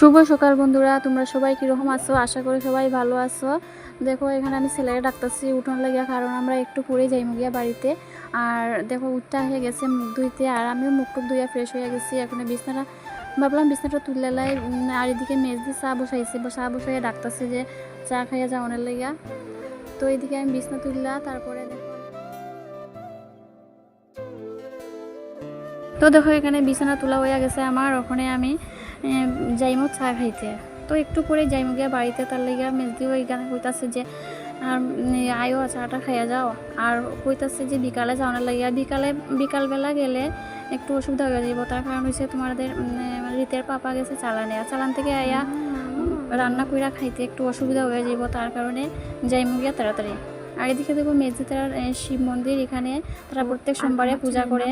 শুভ সকাল বন্ধুরা, তোমরা সবাই কীরকম আছো? আশা করি সবাই ভালো আছো। দেখো এখানে আমি ছেলেকে ডাকতেছি উঠোন লাগিয়া, কারণ আমরা একটু পরেই যাইমু গিয়া বাড়িতে। আর দেখো উঠটা হয়ে গেছে মুখ ধুইতে, আর আমিও মুখ টুক ধুইয়া ফ্রেশ হয়ে গেছি। এখন বিছনাটা ভাবলাম বিছনাটা তুললে লাই, আর এদিকে মেজ দিয়ে চা বসাইছি, চা বসাইয়া ডাকতেছি যে চা খাইয়া যাওয়ানোর লাগিয়া। তো এইদিকে আমি বিছনা তুললা, তারপরে দেখো এখানে বিছানা তোলা হয়ে গেছে আমার। ওখানে আমি যাইমু চা খাইতে। তো একটু পরে যাইমু গিয়া বাড়িতে, তার লেগে মেজদিও এখানে কইতাছে যে আয়ো চাটা খাইয়া যাও। আর কইতাছে যে বিকালে যাওয়ার লাগিয়া, বিকালবেলা গেলে একটু অসুবিধা হয়ে যাব। তার কারণ হচ্ছে তোমাদের রীতের পাপা গেছে চালান থেকে আয়া রান্না কইরা খাইতে একটু অসুবিধা হয়ে যাব। তার কারণে যাইমু গিয়া তাড়াতাড়ি। আর এদিকে দেখো মেজদি তারা শিব মন্দির, এখানে তারা প্রত্যেক সোমবারে পূজা করে।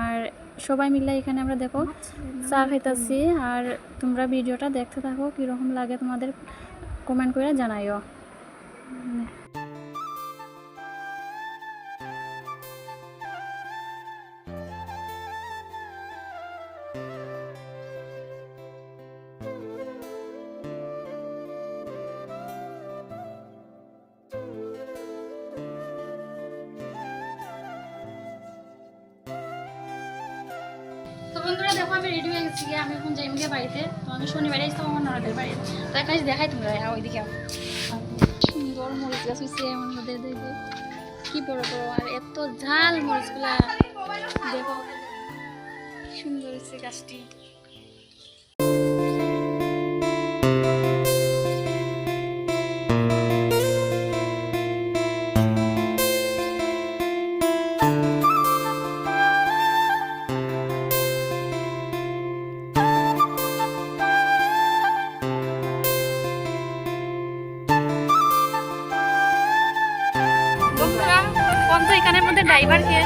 আর সবাই মিলে এখানে আমরা দেখো চা খাইতেছি। আর তোমরা ভিডিওটা দেখতে থাকো, কীরকম লাগে তোমাদের কমেন্ট করে জানাইও। তো বন্ধুরা দেখো আমি রেডি হয়ে গেছি, আমি এখন যাই গিয়ে বাড়িতে। তো আমি শনিবারে আসতাম আমার ননদের বাড়ি। তো এক কাজ দেখাই তোমরা ওইদিকে সুন্দর মরিচ গাছ হয়েছে আমার মধ্যে, কি বড় বড়, আর এত ঝাল মরিচগুলা। দেখো সুন্দর হয়েছে গাছটি। এখানের মধ্যে ড্রাইভার কে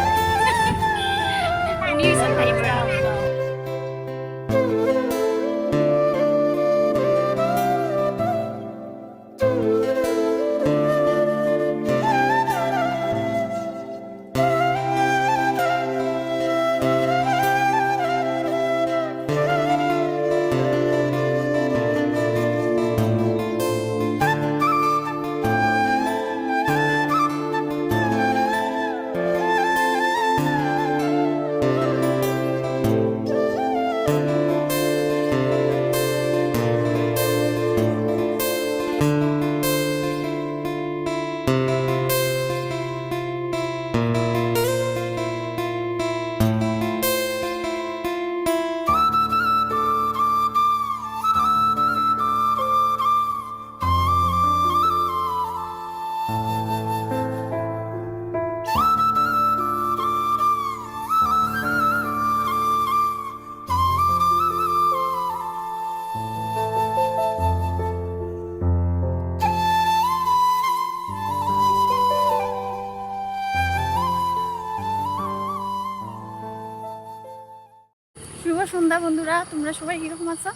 শুভ সন্ধ্যা বন্ধুরা, তোমরা সবাই কীরকম আছো?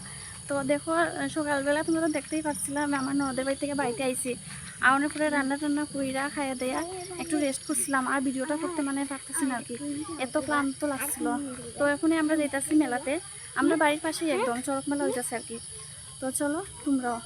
তো দেখো সকালবেলা তোমরা তো দেখতেই পাচ্ছিলাম আমার ননদের বাড়ি থেকে বাড়িতে আইছি। আওয়ানোর পরে রান্না টান্না কইরা খাইয়া দেয়া একটু রেস্ট করছিলাম। আর ভিডিওটা করতে পারতেছি না আর কি, এত ক্লান্ত লাগছিল। তো এখনই আমরা যেতেছি মেলাতে, আমরা বাড়ির পাশেই একদম চড়ক মেলা হইতেছে আর কি। তো চলো তোমরাও।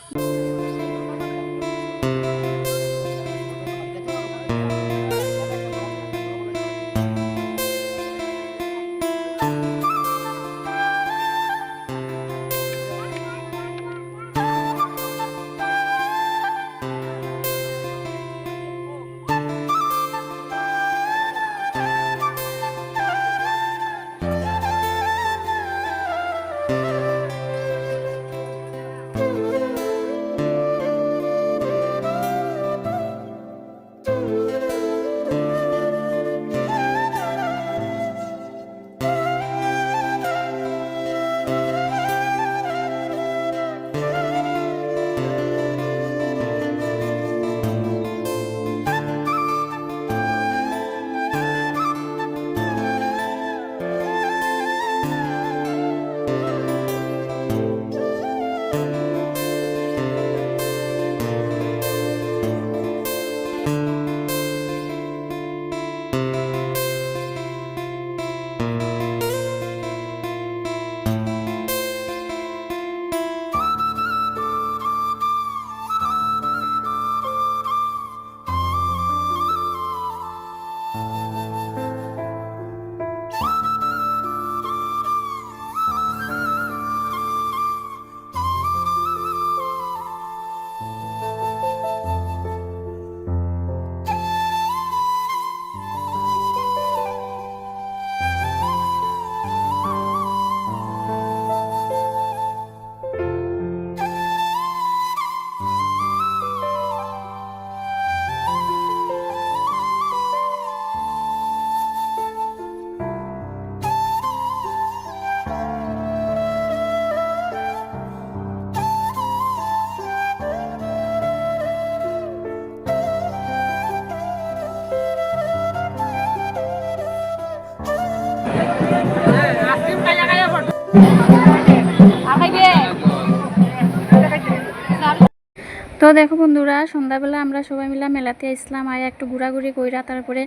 তো দেখো বন্ধুরা, সন্ধ্যাবেলা আমরা সবাই মিলে মেলাতে আসলাম, আর একটু ঘোরাঘুরি কইরা তারপরে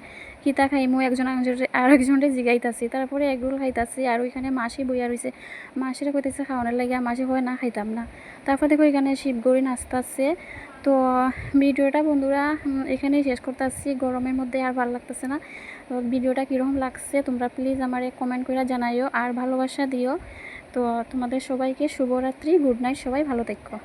কিতা খাইমু একজন আর একজনরে জিগাইতাছি, তারপরে এগরোল খাইতাছি। আর ওইখানে মাসি বইয়া রয়েছে, মাসিরা কইতেছে খাওয়ানোর লাগে, মাসি হয় না খাইতাম না। তারপর দেখো এখানে শিবগড়ি নাস্তা আছে। তো ভিডিওটা বন্ধুরা এখানেই শেষ করতেছি, গরমের মধ্যে আর ভালো লাগতেছে না। তো ভিডিওটা কীরকম লাগছে তোমরা প্লিজ আমারে কমেন্ট করে জানাইও আর ভালোবাসা দিও। তো তোমাদের সবাইকে শুভরাত্রি, গুড নাইট, সবাই ভালো থেকো।